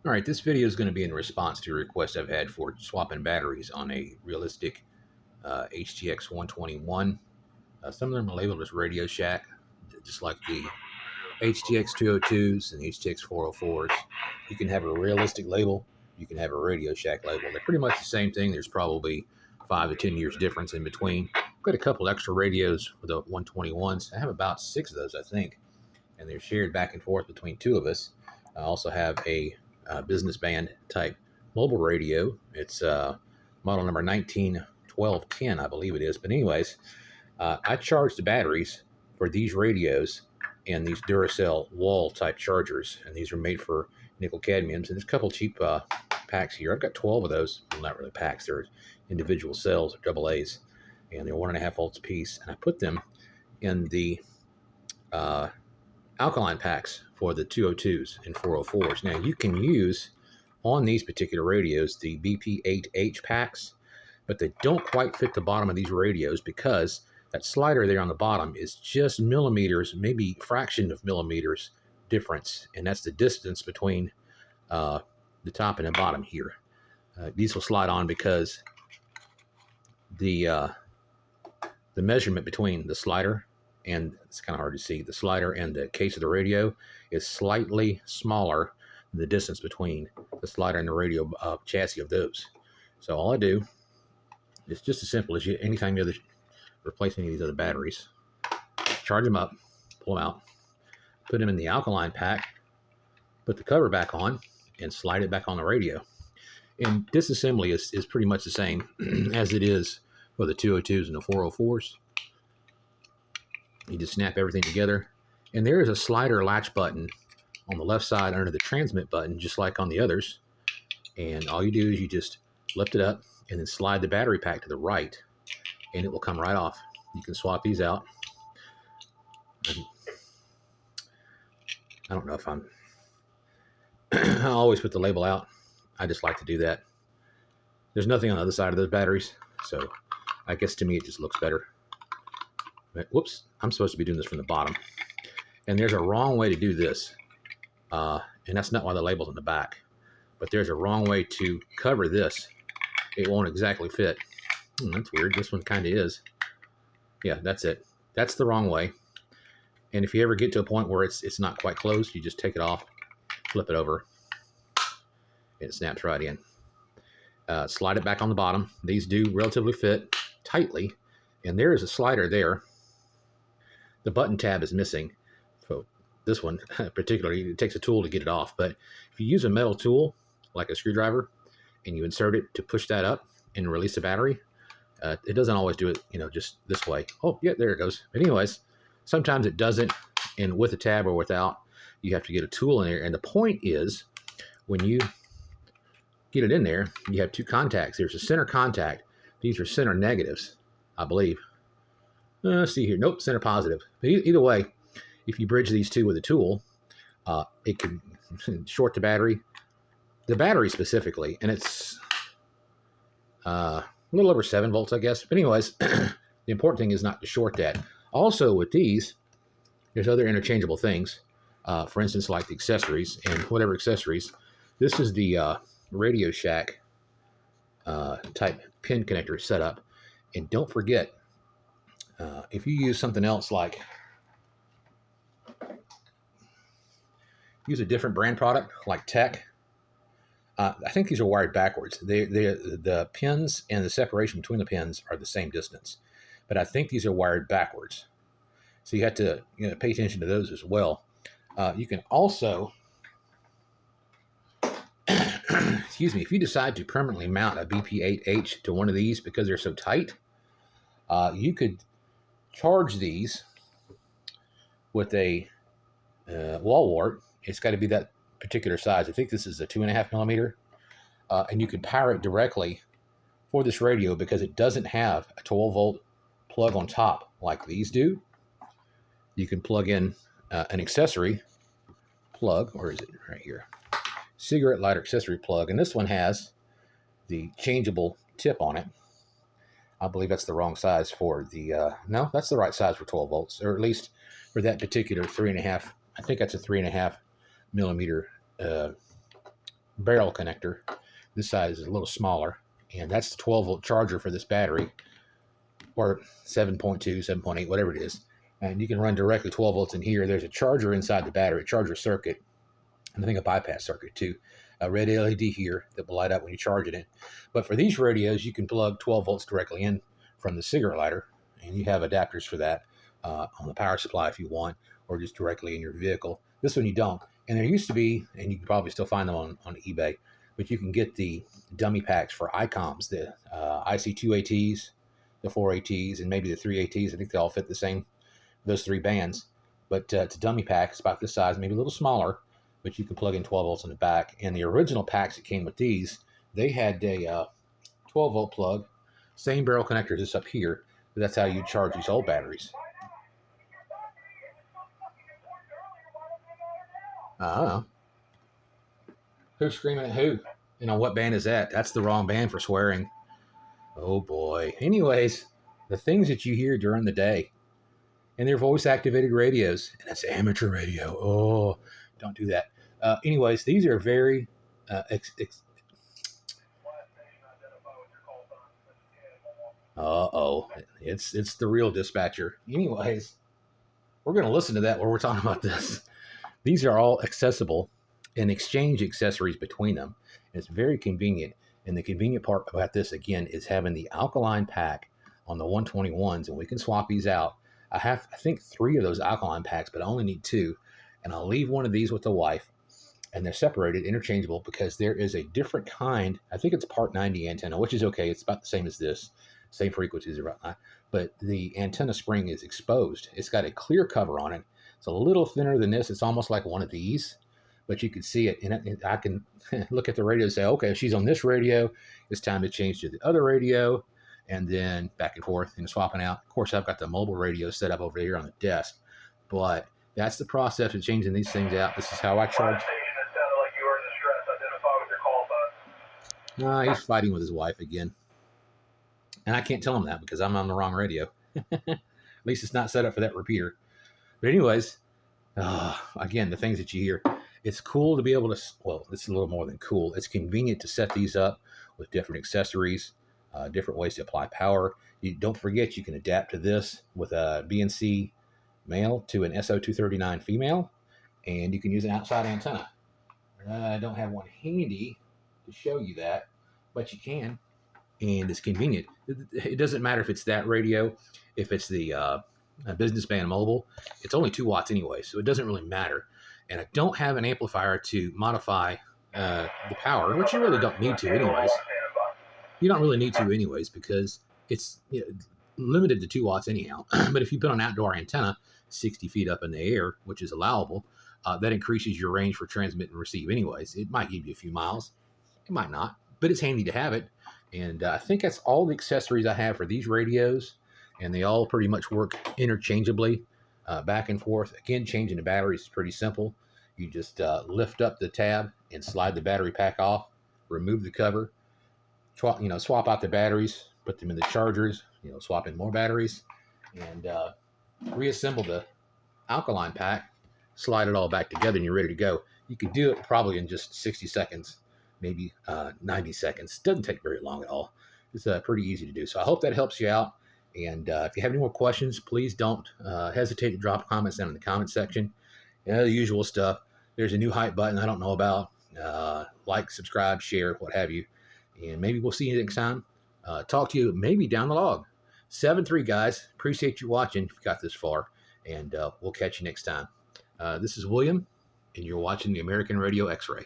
All right, this video is going to be in response to a request I've had for swapping batteries on a realistic HTX121. Some of them are labeled as RadioShack, just like the HTX202s and HTX404s. You can have a realistic label, you can have a RadioShack label. They're pretty much the same thing. There's probably 5 to 10 years difference in between. I've got a couple extra radios for the 121s. I have about 6 of those, I think, and they're shared back and forth between two of us. I also have a business band type mobile radio. It's model number 191210, I believe it is. But anyways, I charge the batteries for these radios and these Duracell wall type chargers, and these are made for nickel cadmiums. And there's a couple cheap packs here. I've got 12 of those. Well, not really packs. They're individual cells or double A's, and they're 1.5 volts a piece. And I put them in the alkaline packs for the 202s and 404s. Now you can use on these particular radios the BP8H packs, but they don't quite fit the bottom of these radios because that slider there on the bottom is just millimeters, maybe fraction of millimeters difference, and that's the distance between the top and the bottom here. These will slide on because the measurement between the slider, and it's kind of hard to see, the slider and the case of the radio is slightly smaller than the distance between the slider and the radio chassis of those. So all I do is just as simple as anytime you replace any of these other batteries, charge them up, pull them out, put them in the alkaline pack, put the cover back on, and slide it back on the radio. And disassembly is pretty much the same as it is for the 202s and the 404s. You just snap everything together, and there is a slider latch button on the left side under the transmit button, just like on the others. And all you do is you just lift it up and then slide the battery pack to the right, and it will come right off. You can swap these out. I don't know if I always put the label out. I just like to do that. There's nothing on the other side of those batteries, so I guess to me it just looks better. But, whoops, I'm supposed to be doing this from the bottom. And there's a wrong way to do this. And that's not why the label's on the back. But there's a wrong way to cover this. It won't exactly fit. That's weird. This one kind of is. Yeah, that's it. That's the wrong way. And if you ever get to a point where it's not quite closed, you just take it off, flip it over, and it snaps right in. Slide it back on the bottom. These do relatively fit tightly. And there is a slider there. The button tab is missing. So this one particularly, it takes a tool to get it off. But if you use a metal tool, like a screwdriver, and you insert it to push that up and release the battery, it doesn't always do it, just this way. Oh, yeah, there it goes. But anyways, sometimes it doesn't. And with a tab or without, you have to get a tool in there. And the point is, when you get it in there, you have two contacts. There's a center contact. These are center negatives, I believe. Let's see here. Nope, center positive. But either way, if you bridge these two with a tool, it can short the battery. The battery specifically, and it's a little over 7 volts, I guess. But anyways, the important thing is not to short that. Also, with these, there's other interchangeable things. For instance, like the accessories and whatever accessories. This is the RadioShack type pin connector setup. And don't forget, if you use something else, like use a different brand product like Tech, I think these are wired backwards. The pins and the separation between the pins are the same distance, but I think these are wired backwards. So you have to pay attention to those as well. You can also, excuse me, if you decide to permanently mount a BP8H to one of these because they're so tight, you could charge these with a wall wart. It's got to be that particular size. I think this is a 2.5 millimeter, and you can power it directly for this radio because it doesn't have a 12 volt plug on top like these do. You can plug in an accessory plug, or is it right here? Cigarette lighter accessory plug, and this one has the changeable tip on it. I believe that's the wrong size for the, no, that's the right size for 12 volts, or at least for that particular 3.5, I think that's a 3.5 millimeter barrel connector. This side is a little smaller, and that's the 12-volt charger for this battery, or 7.2, 7.8, whatever it is. And you can run directly 12 volts in here. There's a charger inside the battery, a charger circuit, and I think a bypass circuit too. A red LED here that will light up when you charge it in. But for these radios, you can plug 12 volts directly in from the cigarette lighter, and you have adapters for that on the power supply if you want, or just directly in your vehicle. This one you don't. And there used to be, and you can probably still find them on eBay, but you can get the dummy packs for ICOMs, the IC2ATs, the 4ATs, and maybe the 3ATs. I think they all fit the same, those three bands. But it's a dummy pack. It's about this size, maybe a little smaller, but you can plug in 12 volts in the back. And the original packs that came with these, they had a 12-volt plug, same barrel connector as this up here, but that's how you charge these old batteries. Who's screaming at who? You know, what band is that? That's the wrong band for swearing. Oh boy. Anyways, the things that you hear during the day, and they're voice-activated radios, and that's amateur radio. Oh, don't do that. Anyways, these are very it's the real dispatcher. Anyways, we're going to listen to that while we're talking about this. These are all accessible and exchange accessories between them. It's very convenient. And the convenient part about this, again, is having the alkaline pack on the 121s, and we can swap these out. I have, I think, 3 of those alkaline packs, but I only need 2. And I'll leave one of these with the wife, and they're separated, interchangeable, because there is a different kind. I think it's part 90 antenna, which is okay. It's about the same as this, same frequencies around that. But the antenna spring is exposed. It's got a clear cover on it. It's a little thinner than this. It's almost like one of these, but you can see it. And I can look at the radio and say, okay, if she's on this radio, it's time to change to the other radio, and then back and forth and swapping out. Of course, I've got the mobile radio set up over here on the desk, but that's the process of changing these things out. This is how I charge. He's fighting with his wife again. And I can't tell him that because I'm on the wrong radio. At least it's not set up for that repeater. But anyways, again, the things that you hear, it's cool to be able to, well, it's a little more than cool. It's convenient to set these up with different accessories, different ways to apply power. You don't forget you can adapt to this with a BNC male to an SO239 female, and you can use an outside antenna. I don't have one handy to show you that, but you can, and it's convenient. It doesn't matter if it's that radio, if it's the business band mobile, it's only 2 watts anyway, so it doesn't really matter. And I don't have an amplifier to modify the power, which you really don't need to anyways. You don't really need to anyways because it's limited to 2 watts anyhow. But if you put an outdoor antenna 60 feet up in the air, which is allowable, that increases your range for transmit and receive anyways. It might give you a few miles. It might not, but it's handy to have it. And I think that's all the accessories I have for these radios. And they all pretty much work interchangeably back and forth. Again, changing the batteries is pretty simple. You just lift up the tab and slide the battery pack off, remove the cover, swap out the batteries, put them in the chargers, swap in more batteries, and reassemble the alkaline pack, slide it all back together, and you're ready to go. You could do it probably in just 60 seconds, maybe 90 seconds. Doesn't take very long at all. It's pretty easy to do. So I hope that helps you out. And if you have any more questions, please don't hesitate to drop comments down in the comment section. The usual stuff. There's a new hype button I don't know about. Like, subscribe, share, what have you. And maybe we'll see you next time. Talk to you maybe down the log. 7-3, guys. Appreciate you watching if you got this far. And we'll catch you next time. This is William, and you're watching the American Radio X-Ray.